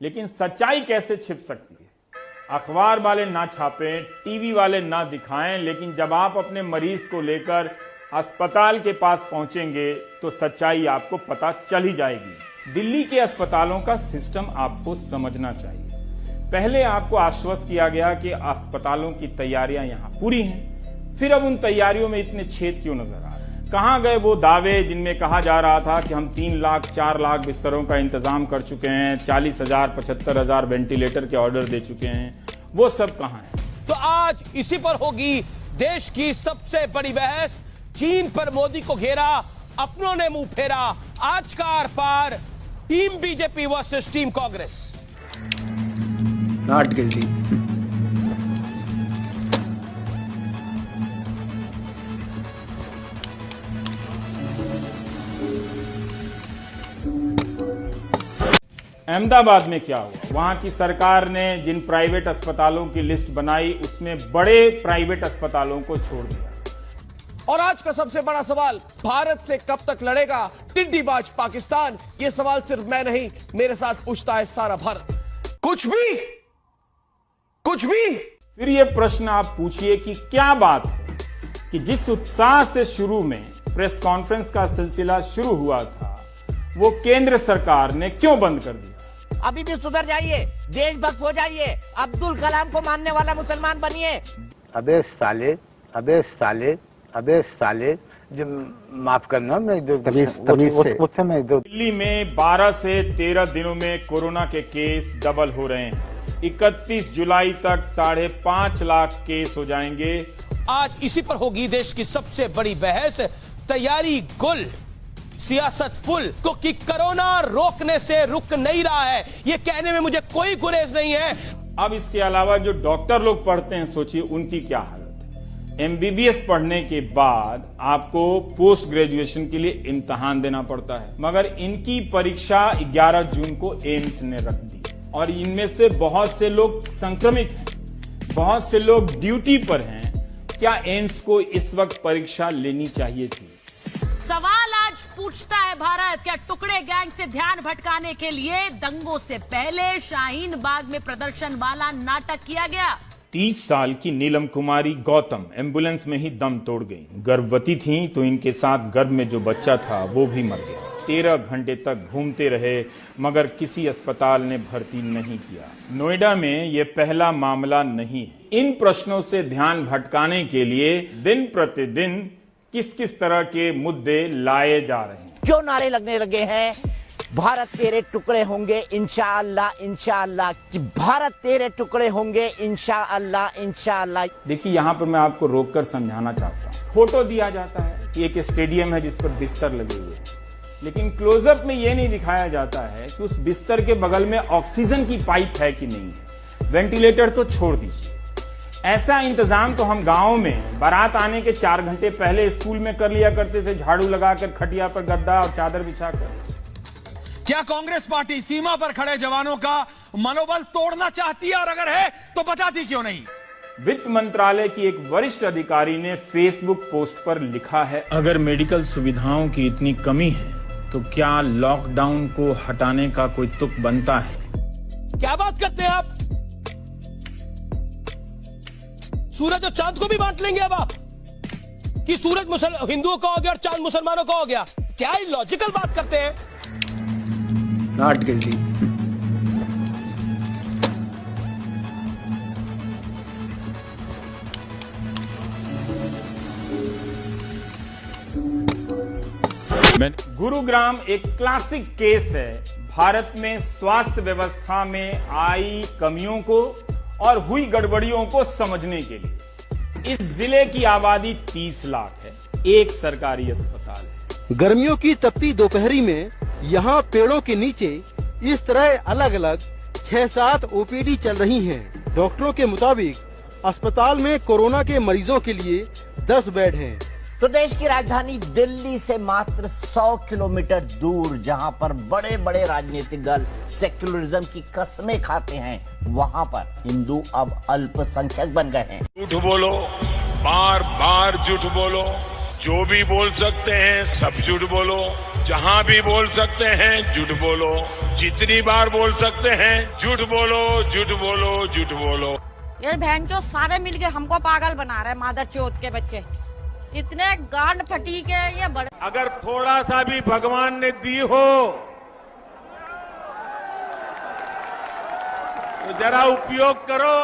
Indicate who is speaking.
Speaker 1: लेकिन सच्चाई कैसे छिप सकती है? अखबार वाले ना छापें, टीवी वाले ना दिखाएं, लेकिन जब आप अपने मरीज को लेकर अस्पताल के पास पहुंचेंगे तो सच्चाई आपको पता चल ही जाएगी। दिल्ली के अस्पतालों का सिस्टम आपको समझना चाहिए। पहले आपको आश्वस्त किया गया कि अस्पतालों की तैयारियां यहां पूरी हैं, फिर अब उन तैयारियों में इतने छेद क्यों नजर आ रहे हैं? कहां गए वो दावे जिनमें कहा जा रहा था कि हम 3 लाख 4 लाख बिस्तरों का इंतजाम कर चुके हैं, 40,000 75,000 वेंटिलेटर के ऑर्डर दे चुके हैं, वो सब कहां है?
Speaker 2: तो आज इसी पर होगी देश की सबसे बड़ी बहस। चीन पर मोदी को घेरा, अपनों ने मुंह फेरा। आज का आर पार, team BJP versus team Congress.
Speaker 3: Not guilty.
Speaker 1: Ahmedabad में क्या हुआ? वहां की सरकार ने जिन प्राइवेट अस्पतालों की लिस्ट बनाई उसमें बड़े प्राइवेट अस्पतालों को छोड़ दिया।
Speaker 4: और आज का सबसे बड़ा सवाल, भारत से कब तक लड़ेगा टिड्डीबाज पाकिस्तान? ये सवाल सिर्फ मैं नहीं, मेरे साथ पूछता है सारा भारत। कुछ भी।
Speaker 1: फिर ये प्रश्न आप पूछिए कि क्या बात है कि जिस उत्साह से शुरू में प्रेस कॉन्फ्रेंस का सिलसिला शुरू हुआ था, वो केंद्र सरकार ने क्यों बंद कर दिया?
Speaker 5: अभी भी सुधर जाइए, देशभक्त हो जाइए, अब्दुल कलाम को मानने वाला मुसलमान बनिए।
Speaker 6: अबे साले जो माफ करना, मैं जो उससे मैं जो
Speaker 1: दिल्ली में 12 से 13 दिनों में कोरोना के केस डबल हो रहे हैं। 31 जुलाई तक 5.5 लाख केस हो जाएंगे।
Speaker 2: आज इसी पर होगी देश की सबसे बड़ी बहस। तैयारी गुल, सियासत फुल, क्योंकि कोरोना रोकने से रुक नहीं रहा है, ये कहने में मुझे कोई गुरेज नहीं है।
Speaker 1: अब इसके अलावा जो डॉक्टर लोग पढ़ते हैं, सोचिए उनकी क्या हालत है। MBBS पढ़ने के बाद आपको पोस्ट ग्रेजुएशन के लिए इम्तिहान देना पड़ता है, मगर इनकी परीक्षा 11 जून को एम्स ने रख दी और इनमें से बहुत से लोग संक्रमित हैं, बहुत से लोग ड्यूटी पर हैं। क्या एम्स को इस वक्त परीक्षा लेनी चाहिए थी?
Speaker 7: सवाल आज पूछता है भारत, क्या टुकड़े गैंग से ध्यान भटकाने के लिए दंगों से पहले शाहीन बाग में प्रदर्शन वाला नाटक किया गया?
Speaker 1: 30 साल की नीलम कुमारी गौतम एम्बुलेंस में ही दम तोड़ गई। गर्भवती थी तो इनके साथ गर्भ में जो बच्चा था वो भी मर गया। 13 घंटे तक घूमते रहे मगर किसी अस्पताल ने भर्ती नहीं किया। नोएडा में ये पहला मामला नहीं है। इन प्रश्नों से ध्यान भटकाने के लिए दिन प्रतिदिन किस किस तरह के मुद्दे लाए जा रहे हैं।
Speaker 5: जो नारे लगने लगे हैं, भारत तेरे टुकड़े होंगे इंशाअल्लाह इंशाअल्लाह, कि भारत तेरे टुकड़े होंगे इंशाअल्लाह इंशाअल्लाह।
Speaker 1: देखिए, यहाँ पर मैं आपको रोककर समझाना चाहता हूँ। फोटो दिया जाता है कि एक स्टेडियम है जिस पर बिस्तर लगे हुए हैं, लेकिन क्लोजअप में यह नहीं दिखाया जाता है कि उस बिस्तर के बगल में ऑक्सीजन की पाइप है कि नहीं है। वेंटिलेटर तो छोड़ दीजिए, ऐसा इंतजाम तो हम गांव में बारात आने के 4 घंटे पहले स्कूल में कर लिया करते थे, झाड़ू लगाकर, खटिया पर गद्दा और चादर बिछाकर।
Speaker 2: क्या कांग्रेस पार्टी सीमा पर खड़े जवानों का मनोबल तोड़ना चाहती है, और अगर है तो बताती क्यों नहीं?
Speaker 1: वित्त मंत्रालय की एक वरिष्ठ अधिकारी ने फेसबुक पोस्ट पर लिखा है, अगर मेडिकल सुविधाओं की इतनी कमी है तो क्या लॉकडाउन को हटाने का कोई तुक बनता है?
Speaker 2: क्या बात करते हैं आप? सूरज और चांद को भी बांट लेंगे अब आप, कि सूरज हिंदुओं का हो गया और चांद मुसलमानों का हो गया? क्या इलॉजिकल बात करते हैं?
Speaker 3: Not guilty.
Speaker 1: गुरुग्राम एक क्लासिक केस है भारत में स्वास्थ्य व्यवस्था में आई कमियों को और हुई गड़बड़ियों को समझने के लिए। इस जिले की आबादी 30 लाख है, एक सरकारी अस्पताल है।
Speaker 8: गर्मियों की तपती दोपहरी में यहाँ पेड़ों के नीचे इस तरह अलग अलग 6-7 OPD चल रही हैं। डॉक्टरों के मुताबिक अस्पताल में कोरोना के मरीजों के लिए 10 बेड हैं।
Speaker 5: तो देश की राजधानी दिल्ली से मात्र 100 किलोमीटर दूर, जहां पर बड़े बड़े राजनीतिक दल सेक्युलरिज्म की कस्में खाते हैं, वहां पर हिंदू अब अल्पसंख्यक बन गए हैं।
Speaker 9: झूठ बोलो, बार बार झूठ बोलो, जो भी बोल सकते हैं सब झूठ बोलो, जहां भी बोल सकते हैं झूठ बोलो, जितनी बार बोल सकते हैं झूठ बोलो, झूठ बोलो, झूठ बोलो।
Speaker 10: ये बहन चो सारे मिलके हमको पागल बना रहे हैं, मादर चौथ के बच्चे इतने गांड फटी के ये बड़े।
Speaker 9: अगर थोड़ा सा भी भगवान ने दी हो तो जरा उपयोग करो।